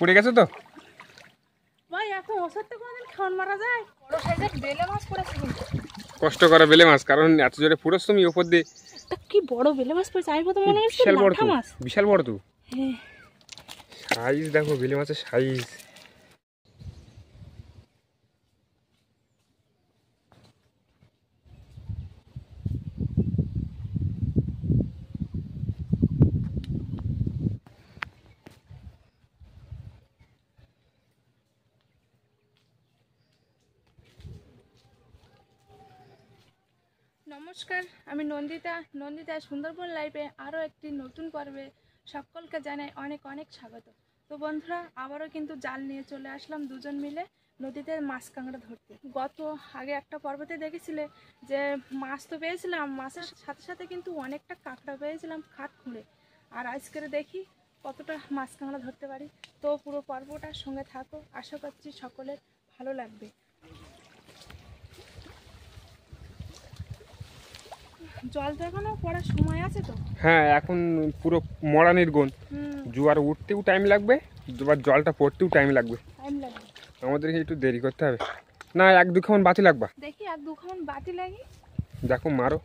পড়ে গেছে তো ভাই এত ওষুধটা কোনদিন খাওয়ান মারা যায়? বড় সাইজের বেলে মাছ পড়েছে কিন্তু। কষ্ট করা বেলে মাছ, কারণ এত জোরে পুরোস তুমি ওপর দিয়ে। একটা কি বড় বেলে মাছ পড়েছে, আমি তো মনে হচ্ছে বিশাল বড় লাঠা তো, মাছ। বিশাল বড় তো হ্যাঁ সাইজ, দেখো বেলে মাছের সাইজ। নমস্কার, আমি নন্দিতা সুন্দরবন লাইভে আরও একটি নতুন পর্বে সকলকে জানাই অনেক অনেক স্বাগত। তো বন্ধুরা, আবারও কিন্তু জাল নিয়ে চলে আসলাম দুজন মিলে নদীতে মাছ কাঁকড়া ধরতে। আগে একটা পর্বতে দেখেছিলে যে মাছ তো পেয়েছিলাম, মাছের সাথে সাথে কিন্তু অনেকটা কাঁকড়া পেয়েছিলাম খাট খুঁড়ে। আর আজকের দেখি কতটা মাছ কাঁকড়া ধরতে পারি। তো পুরো পর্বটার সঙ্গে থাকো, আশা করছি সকলের ভালো লাগবে। জল তো এখনো পড়ার সময় আছে তো? হ্যাঁ, এখন পুরো মরা নির্গুণ। জোয়ার উঠতেও টাইম লাগবে, এবার জলটা পড়তেও টাইম লাগবে। আমাদেরকে একটু দেরি করতে হবে। না, 1-2 খামন বাতি লাগবা। দেখি 1-2 খামন বাতি লাগি। দেখো মারো।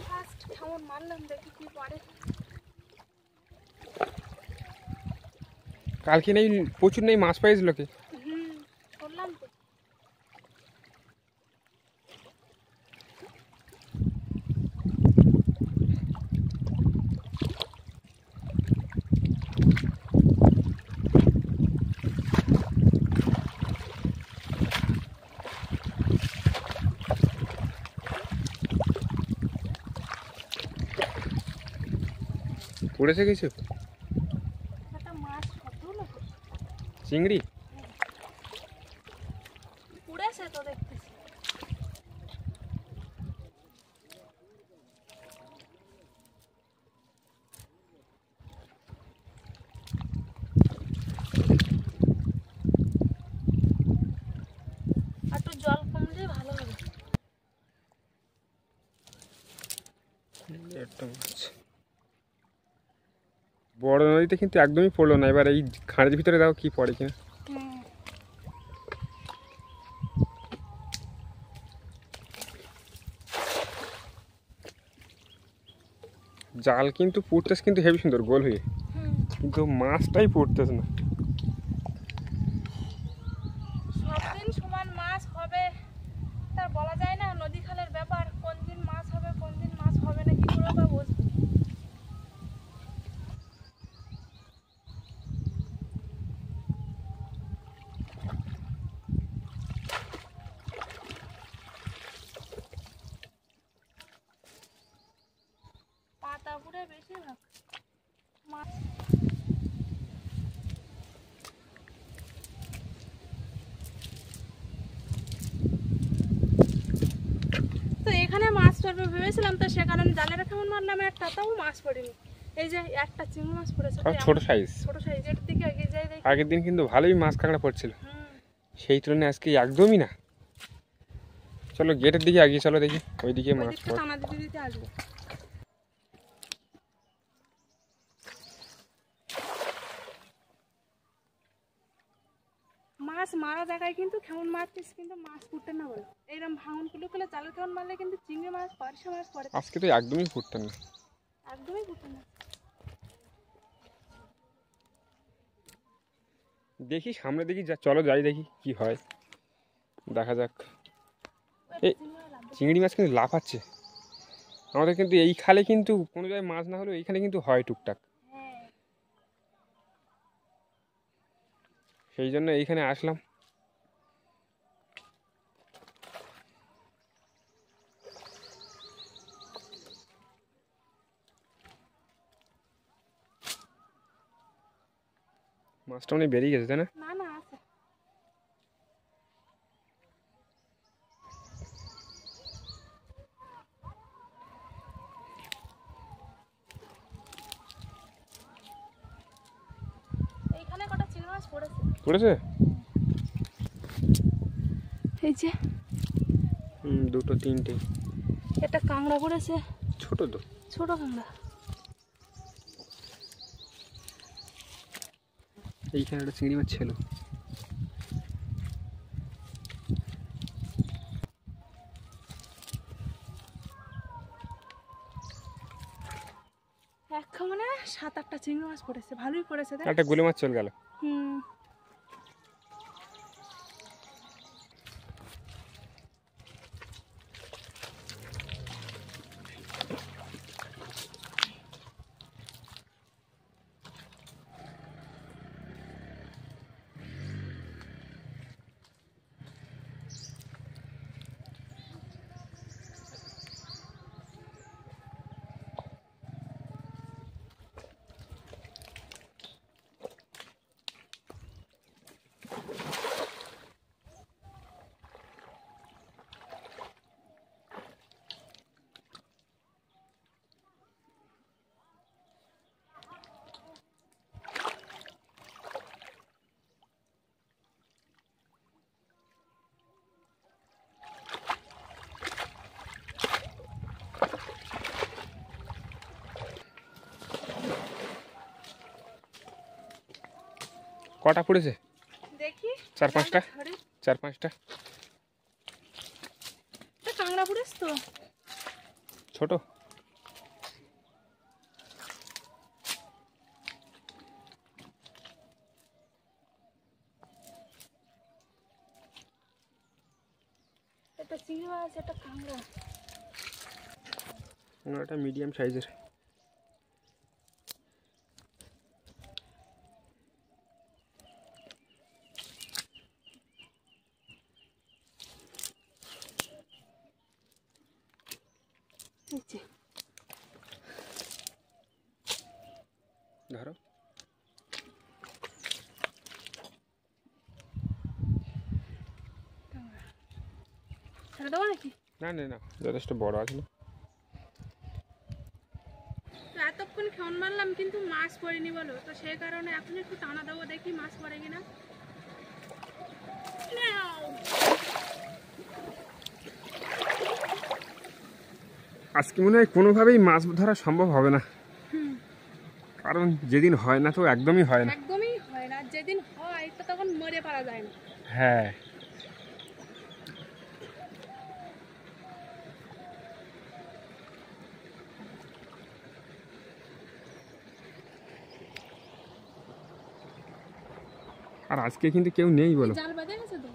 ফার্স্ট খামন মারলাম, দেখি কি পড়ে। কালকে নেই প্রচুর নেই মাছ পাইছিল কি? করলাম তো। পড়েছে কিছু একটা মাছ কত হলো? চিংড়ি। পড়েছে তো দেখতেছি। একটু জল কমলে ভালো হবে। একটা মাছ বড় নদীতে কিন্তু একদমই পড়লো না। এবার এই খাঁড়ের ভিতরে দেখো কি পড়ে কিনা। জাল কিন্তু পড়তেছে, কিন্তু হেবি সুন্দর গোল হয়ে, কিন্তু মাছটাই পড়তেছে না। সবদিন সমান মাছ হবে তা বলা যায় না, নদী খালের ব্যাপার। কোন দিন মাছ হবে কোন দিন মাছ হবে না, কি করে বা বুঝবো? পাতা পুড়ে বেশিরভাগ মাছ। তো এখানে মাছ ধরবে ভেবেছিলাম, তো সে কারণে জালের কেমন মারলাম একটা, তাও মাছ পড়েনি। এই যে একটা চিংড়ি মাছ পড়েছে, ছোট সাইজ। ছোট সাইজ। এর দিকে এগিয়ে যাই দেখি। আগের দিন কিন্তু ভালোই মাছ কাঁকড়া পড়ছিল, সেই তুলনায় আজকে একদমই না। চলো গেটের দিকে এগিয়ে চলো, দেখি ওইদিকে মাছ পড়ে। টানা দিতে দিতে আসবো। মাছ মারা জায়গায় কিন্তু কেমন মারতিস, কিন্তু মাছ ফুটে না বলো। এইরকম ভাঙন কুলো কুলে জালে কেমন মারলে কিন্তু চিংড়ি মাছ পারশে মাছ পড়ে। আজকে তো একদমই ফুটতেন না, একদমই ফুটে না। দেখি সামনে দেখি চলো যাই দেখি কি হয়, দেখা যাক। এই চিংড়ি মাছ কিন্তু লাফাচ্ছে আমাদের, কিন্তু এই খালে কিন্তু কোনো জায়গায় মাছ না হলেও এইখানে কিন্তু হয় টুকটাক। সেই জন্য এইখানে আসলাম। মাছটা মানে বেরিয়ে গেছে তাই না? না না আছে। পড়েছে? এই যে দুটো তিনটে। একটা কাঁকড়া পড়েছে, ছোট তো, ছোট কাঁকড়া। এইখানে একটা চিংড়ি মাছ ছিল। এক মানে 7-8টা চিংড়ি মাছ পড়েছে, ভালোই পড়েছে। একটা গুলে মাছ চলে গেল। হুম। কটা পড়েছে? দেখি 4-5টা। 4-5টা কাঁকড়া পড়েছে তো, ছোট। একটা চিংড়ি মাছ, একটা কাঁকড়া। একটা মিডিয়াম সাইজের। ধরো। ছেড়ে দেবো নাকি? না না না, যথেষ্ট বড় আছে না। এতক্ষণ ফোন মারলাম কিন্তু মাছ পড়েনি বলো, তো সেই কারণে এখন একটু টানা দেবো, দেখি মাছ পড়ে কিনা। আজকে মনে হয় কোনোভাবেই মাছ ধরা সম্ভব হবে না, কারণ যেদিন হয় না তো একদমই হয় না। একদমই হয় না, যেদিন হয় তো তখন মরে পারা যায় না। হ্যাঁ, আর আজকে কিন্তু কেউ নেই বলো। জাল বাঁধে গেছে তো।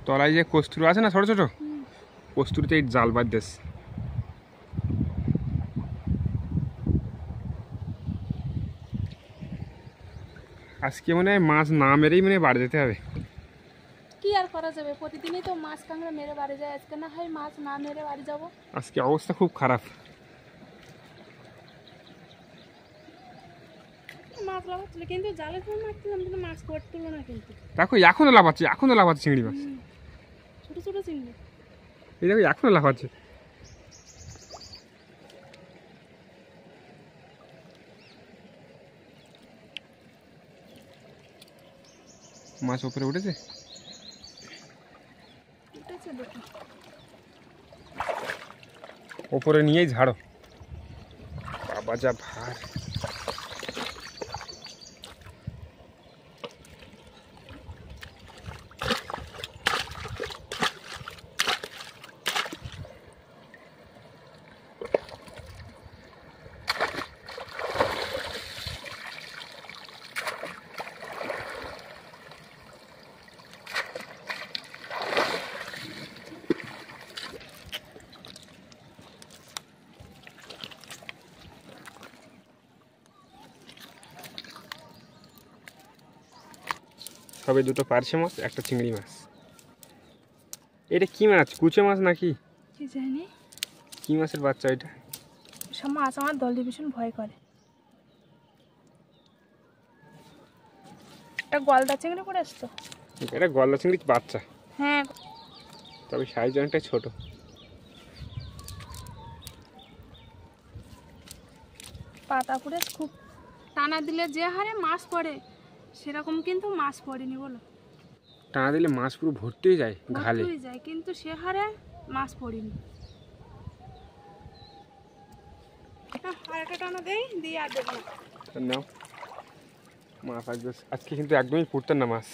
তলায় যে কস্তুরি আছে না ছোট ছোট, কস্তুরিতে এই জাল বাদ দিস। আজকে মনে হয় মাছ না মেরেই মনে হয় বাড়ি যেতে হবে। কি আর করা যাবে, প্রতিদিনই তো মাছ কাঁকড়া মেরে বাড়ি যায়, আজকে না হয় মাছ না মেরে বাড়ি যাবো। আজকে অবস্থা খুব খারাপ। মাছ লাফাচ্ছিল কিন্তু জালের সময় মারছিলাম কিন্তু মাছ পড়ছিল না কিন্তু। দেখো এখনো লাফাচ্ছে চিংড়ি মাছ। ছোট ছোট চিংড়ি। এই দেখো এখনো লাফাচ্ছে। মাছ উপরে উঠেছে। উপরে নিয়েই ঝাড়ো, বাবা যা ভার। সবে দুটো পার্শে মাছ, একটা চিংড়ি মাছ। এটা কি মাছ, কুচে মাছ নাকি কি জানি, কি মাছের বাচ্চা এটা? সব মাছ আমার দলে ভীষণ ভয় করে। একটা গলদা চিংড়ি পড়ে আসতো। এটা গলদা চিংড়ির বাচ্চা। হ্যাঁ, তবে সাইজ অনেকটাই ছোট। পাতা পুড়ে খুব টানা দিলে যে হারে মাছ পড়ে সেরকম কিন্তু মাছ পড়েনি বলো। টানা দিলে মাছ পুরো ভর্তি হয়ে যায় ঘালে। ভর্তি হয়ে যায় কিন্তু সে হারে মাছ পড়েনি। আর একটা টানা দেই দিয়ে আর দেবো না। নাও মাছ আজকে কিন্তু একদমই পড়তেন না মাছ।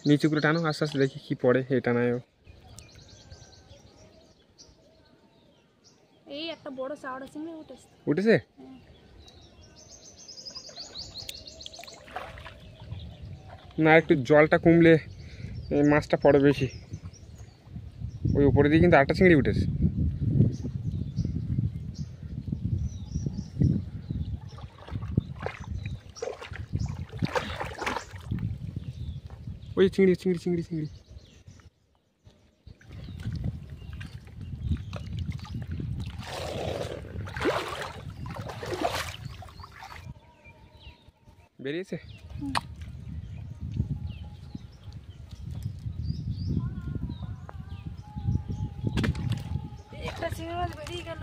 নিচু করে টানো আস্তে আস্তে দেখি কি পড়ে। এই টানায়ও এই একটা বড় চাওড়া চিংড়ি উঠেছে। উঠেছে? না একটু জলটা কমলে মাছটা পড়ে বেশি। ওই উপরে দিয়ে কিন্তু 8টা চিংড়ি উঠেছে। ওই চিংড়ি চিংড়ি চিংড়ি চিংড়ি বেরিয়েছে। একটা চিংড়ি মাছ বেরিয়ে গেল।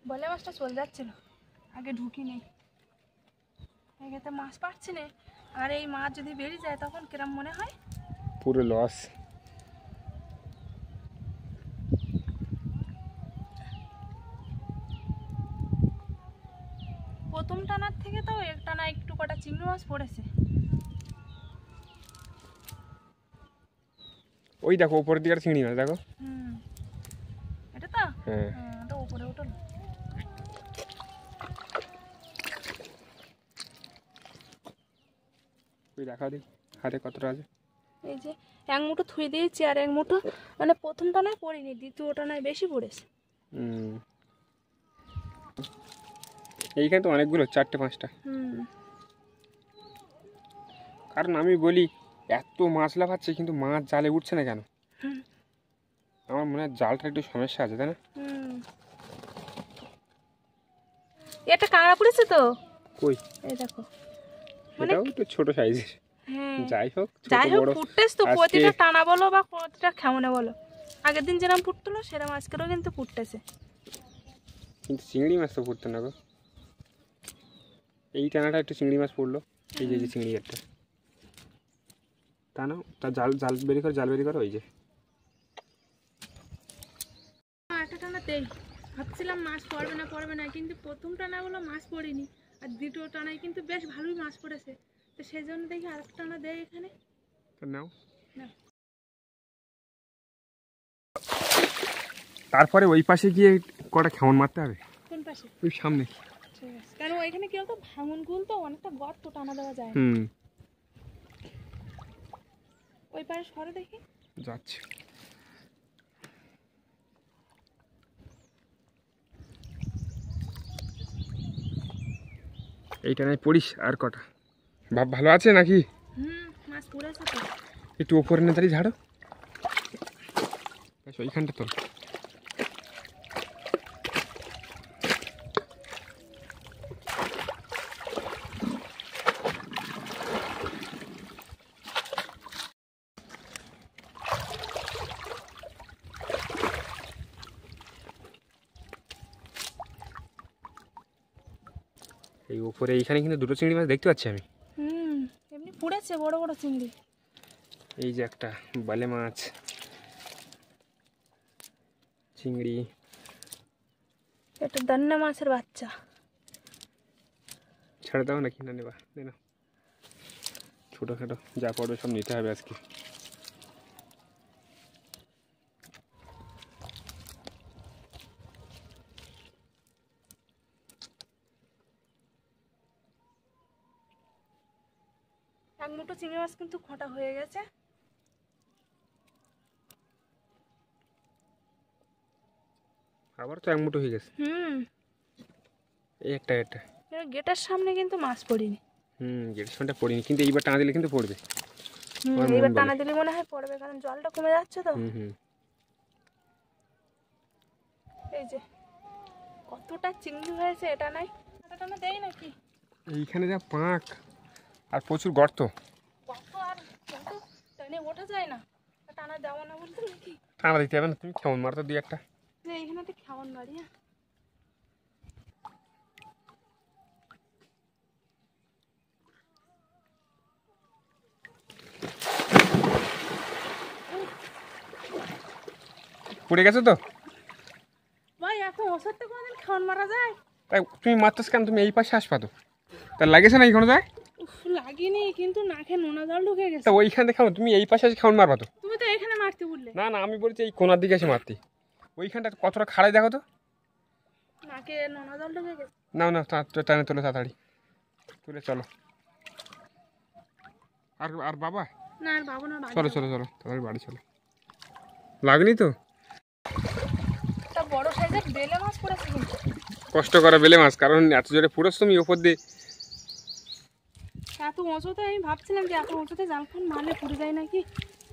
বলে মাছটা চলে যাচ্ছিল, আগে ঢুকি নেই, এতে মাছ পাচ্ছি না। আর এই মাছ যদি বেরিয়ে যায় তখন কিরম মনে হয়? পুরো লস। প্রথম টানার থেকে তো এক টানা একটু কটা চিংড়ি মাছ পড়েছে। ওই দেখো উপরের দিকে চিংড়ি মাছ দেখো। এটা তো হ্যাঁ তো উপরে উঠল। ওই দেখা দেখি হাতে কতটা আছে। এই যে এক মুঠো থুই দিয়েছি আর এক মুঠো মানে প্রথম টানায় পড়িনি, দ্বিতীয় টানায় বেশি পড়েছে। এইখানে তো অনেকগুলো 4টে 5টা। কারণ আমি বলি এত মাছ লাফাচ্ছে কিন্তু মাছ জালে উঠছে না কেন? আমার মনে হয় জালটা একটু সমস্যা আছে, তাই না? এটা কাঁকড়া পড়েছে তো। কই এই দেখো, এটাও একটু ছোট সাইজের। যাই হোক ফুটতেছ তো, প্রতিটা টানা বলো বা প্রতিটা খেমনে বলো, আগের দিন যেরকম ফুটতো সেরকম আজকেরও কিন্তু ফুটতেছে। কিন্তু চিংড়ি মাছ তো পড়তো না গো। এই টানাটা একটু চিংড়ি মাছ পড়লো। এই যে চিংড়ি একটা টানো, তা জাল জাল বেরি করো, জাল বেরি করো। ওই যে একটা টানা দেই, ভাবছিলাম মাছ পড়বে না কিন্তু প্রথম টানাগুলো মাছ পড়েনি আর দ্বিতীয় টানায় কিন্তু বেশ ভালোই মাছ পড়েছে। তো সেই জন্য দেখি আরেকটা টানা দেয় এখানে। নাও তারপরে ওই পাশে গিয়ে কটা খেমন মারতে হবে। কোন পাশে? ওই সামনে। ঠিক আছে, কারণ ওইখানে কি বলতো ভাঙন গুল তো অনেকটা গর্ত, টানা দেওয়া যায়। ওই পাশে সরে দেখি যাচ্ছে। এইটা নাই পড়িস আর কটা। ভাব ভালো আছে নাকি? মাছ পড়েছে তো। একটু ওপরে না দাঁড়িয়ে ঝাড়ো, ওইখানটা তোল। এই উপরে এইখানে কিন্তু দুটো চিংড়ি মাছ দেখতে পাচ্ছি আমি। এমনি পড়েছে বড় বড় চিংড়ি। এই যে একটা বালে মাছ, চিংড়ি, এটা দান্না মাছের বাচ্চা। ছেড়ে দাও নাকি না নেবা? না ছোটোখাটো যা পড়বে সব নিতে হবে আজকে। এক মুঠো চিংড়ি মাছ কিন্তু খোঁটা হয়ে গেছে। আবার তো এক মুঠো হয়ে গেছে। এই একটা গেটের সামনে কিন্তু মাছ পড়িনি। গেটের সামনেটা পড়িনি, কিন্তু এইবার টানা দিলে কিন্তু পড়বে। এইবার টানা দিলে মনে হয় পড়বে, কারণ জলটা কমে যাচ্ছে তো। এই যে কতটা চিংড়ি হয়েছে, এটা নাই টানা দেই নাকি? এইখানে যা পাঁক আর প্রচুর গর্ত, কত আর কত টানে ওঠা যায় না, টানা দেওয়া না বলতে নাকি? টানা দিতে হবে না, তুমি কেমন মারতো দুই একটা। এইখানে তো কেমন মারি। পড়ে গেছো তো ভাই, এখন ওষুধ তো কোনোদিন খাওয়ান মারা যায়? তাই তুমি মারতেছ কেন? তুমি এই পাশে আসবা তো, তার লাগেছে না কোনো যায়? লাগিনি, কিন্তু নাকে নোনা জল ঢুকে গেছে। তা ওইখান থেকে তুমি এই পাশে এসে খাওয়ান মারবা তো। তুমি তো এখানে মারতে বললে। না না, আমি বলছি এই কোনার দিকে এসে মারতে। ওইখানটা কতটা খাড়াই দেখো তো, নাকে নোনা জল ঢুকে গেছে। না না, টানে তোলো তাড়াতাড়ি, তুলে চলো। আর আর বাবা? না, আর বাবু না, চলো চলো চলো তাড়াতাড়ি বাড়ি চলো। লাগনি তো? তা বড় সাইজের বেলে মাছ পড়েছে কিন্তু। কষ্ট করা বেলে মাছ, কারণ এত জোরে পুরোস তুমি ওপর দিয়ে। এত উঁচুতে আমি ভাবছিলাম যে এত উঁচুতে জালখন মারলে পড়ে যায় নাকি।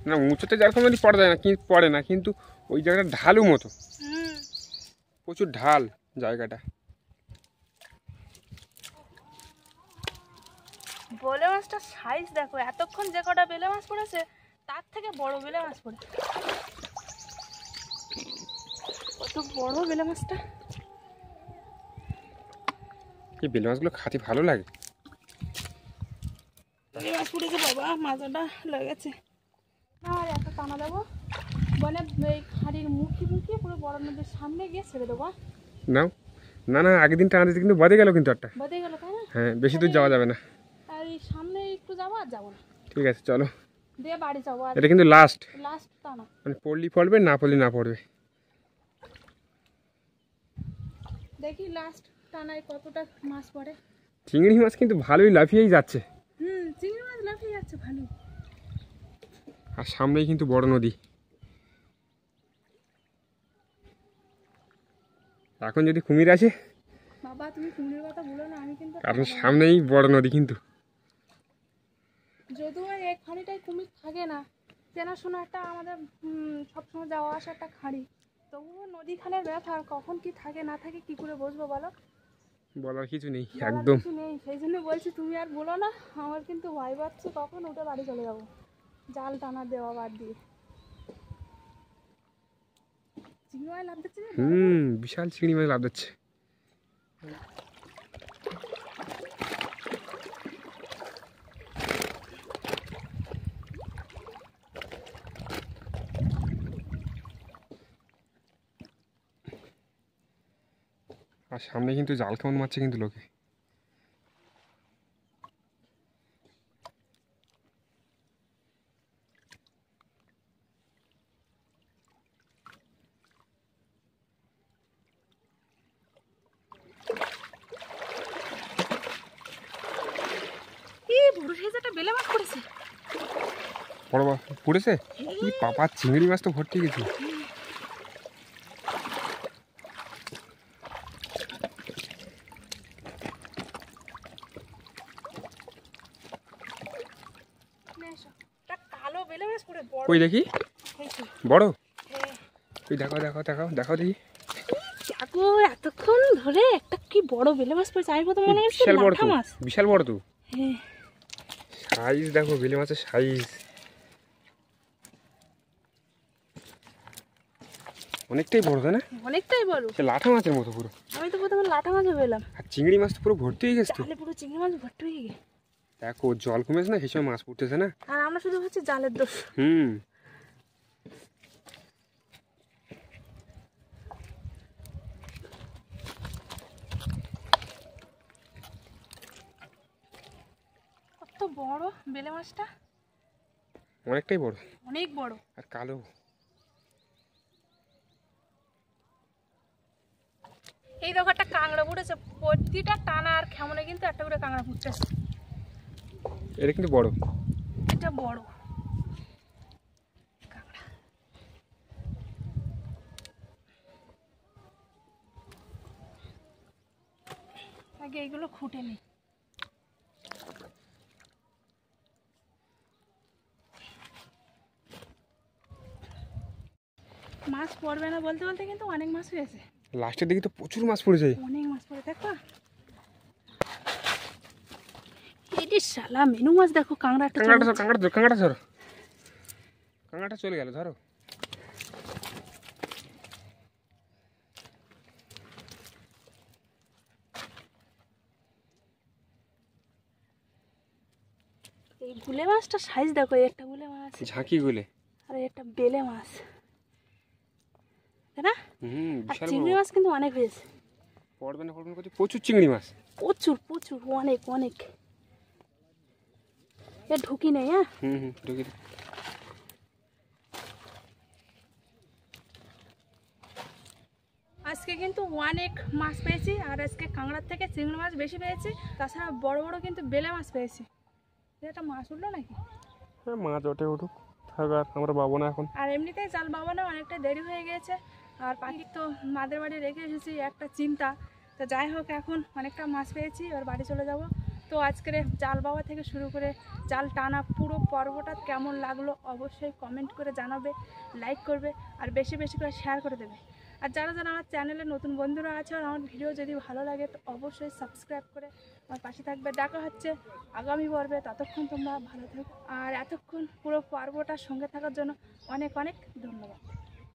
না, উঁচুতে যার কোনো পড়া যায় না, কিন্তু পড়ে না, কিন্তু ওই জায়গাটা ঢালু মতো, প্রচুর ঢাল জায়গাটা। বেলে মাছটার সাইজ দেখো, এতক্ষণ যে কটা বেলে মাছ পড়েছে তার থেকে বড় বেলে মাছ পড়ে। কত বড় বেলে মাছটা। এই বেলে মাছগুলো খাতে ভালো লাগে। বেলে মাছ পড়েছে বাবা, মাজাটা লেগেছে। আর এত টানা দেবো মানে এই খাড়ির মুখে পুরো বড় নদীর সামনে গিয়ে ছেড়ে দেবো। নাও, না না, আগের দিন টানা দিতে কিন্তু বাদে গেল কিন্তু একটা। বাদে গেল, তাই না? হ্যাঁ, বেশি দূর যাওয়া যাবে না। আর এই সামনে একটু যাবো, আর যাবো না। ঠিক আছে চলো, দিয়ে বাড়ি যাবো। আর এটা কিন্তু লাস্ট টানা, মানে পড়লি পড়বে, না পড়লি না পড়বে। দেখি লাস্ট টানায় কতটা মাছ পড়ে। চিংড়ি মাছ কিন্তু ভালোই লাফিয়েই যাচ্ছে। চিংড়ি মাছ লাফিয়ে যাচ্ছে ভালো। আর সামনেই কিন্তু বড় নদী। এখন যদি কুমির আসে, বাবা তুমি কুমিরের কথা বলো না, আমি কিন্তু কারণ সামনেই বড় নদী কিন্তু। যদিও এই খাড়িটাই কুমির থাকে না, চেনাশোনা একটা আমাদের সবসময় যাওয়া আসা একটা খাড়ি, তবুও নদীখানের ব্যাপার কখন কি থাকে না থাকে কি করে বুঝবো বলো? বলার কিছু নেই, একদম কিছু নেই। সেই জন্য বলছি তুমি আর বলো না, আমার কিন্তু ভয় পাচ্ছে কখন উঠে বাড়ি চলে যাবো জাল টানা দেওয়া বাদ দিয়ে। চিংড়ি মাছ লাভ দিচ্ছে। বিশাল চিংড়ি মাছ লাভ দিচ্ছে। আর সামনে কিন্তু জাল কেমন মারছে কিন্তু লোকে। বড় সাইজ একটা বেলে মাছ পড়েছে। বড় পড়েছে? কি পাপা, চিংড়ি মাছ তো ভর্তি গেছে। কালো বেলে মাছ পড়ে বড়। কই দেখি, বড়? হ্যাঁ। ওই দেখাও দেখাও দেখাও দেখাও দেখি। দেখো এতক্ষণ ধরে একটা কি বড় বেলে মাছ পড়েছে, আমি প্রথম মনে করছি বিশাল বড় তো, মাছ। বিশাল বড় তো। হ্যাঁ, সাইজ দেখো বেলে মাছের সাইজ, অনেকটাই বড়, তাই না? অনেকটাই বড়, সে লাঠা মাছের মতো পুরো। আমি তো প্রথমে লাঠা মাছও পেলাম। আর চিংড়ি মাছ তো পুরো ভর্তি হয়ে গেছে তো। জালে পুরো চিংড়ি মাছ ভর্তি হয়ে গেছে। দেখো জল কমেছে না, সেই সময় মাছ পড়তেছে না। আর আমরা শুধু হচ্ছে জালের দোষ। কত বড় বেলে মাছটা, অনেকটাই বড়, অনেক বড় আর কালো। এই দেখো একটা কাঁকড়া পড়েছে, প্রতিটা টানা আর খেমনে কিন্তু একটা করে কাঁকড়া ফুটতেছে। এটা কিন্তু বড়। এটা বড় কাঁকড়া। আগে এগুলো খুঁটে নি। মাছ পড়বে না বলতে বলতে কিন্তু অনেক মাছ হয়েছে। লাস্টের দিকে তো প্রচুর মাছ পড়ে যায়। অনেক মাছ পড়ে দেখো। এটি শালা মেনু মাছ দেখো। কাঁকড়াটা ধরো। কাঁকড়াটা চলে গেল, ধরো। এই গুলে মাছটা সাইজ দেখো। একটা গুলে মাছ, ঝাঁকি গুলে, আর একটা বেলে মাছ, তাই না? আর বিশাল চিংড়ি মাছ কিন্তু অনেক হয়েছে। পড়বে না করছে, প্রচুর চিংড়ি মাছ। প্রচুর প্রচুর, অনেক অনেক। এ ঢুকি নেই। হ্যাঁ ঢুকি। আজকে কিন্তু অনেক মাছ পেয়েছি, আর আজকে কাঁকড়ার থেকে চিংড়ি মাছ বেশি পেয়েছি। তাছাড়া বড় বড় কিন্তু বেলে মাছ পেয়েছি। এটা মাছ উঠলো নাকি? হ্যাঁ, মাছ ওঠে উঠুক, থাক, আর আমরা পাবো না এখন। আর এমনিতেই জাল বাবানো অনেকটা দেরি হয়ে গিয়েছে। আর পাখি তো মাদের বাড়ি রেখে এসেছি, একটা চিন্তা। তো যাই হোক, এখন অনেকটা মাছ পেয়েছি, এবার বাড়ি চলে যাব। তো আজকের জাল বাবা থেকে শুরু করে জাল টানা পুরো পর্বটা কেমন লাগলো অবশ্যই কমেন্ট করে জানাবে, লাইক করবে, আর বেশি বেশি করে শেয়ার করে দেবে। আর যারা যারা আমার চ্যানেলে নতুন বন্ধুরা আছে, আর আমার ভিডিও যদি ভালো লাগে তো অবশ্যই সাবস্ক্রাইব করে আমার পাশে থাকবে। দেখা হচ্ছে আগামী পর্বে, ততক্ষণ তোমরা ভালো থাকো। আর এতক্ষণ পুরো পর্বটার সঙ্গে থাকার জন্য অনেক অনেক ধন্যবাদ।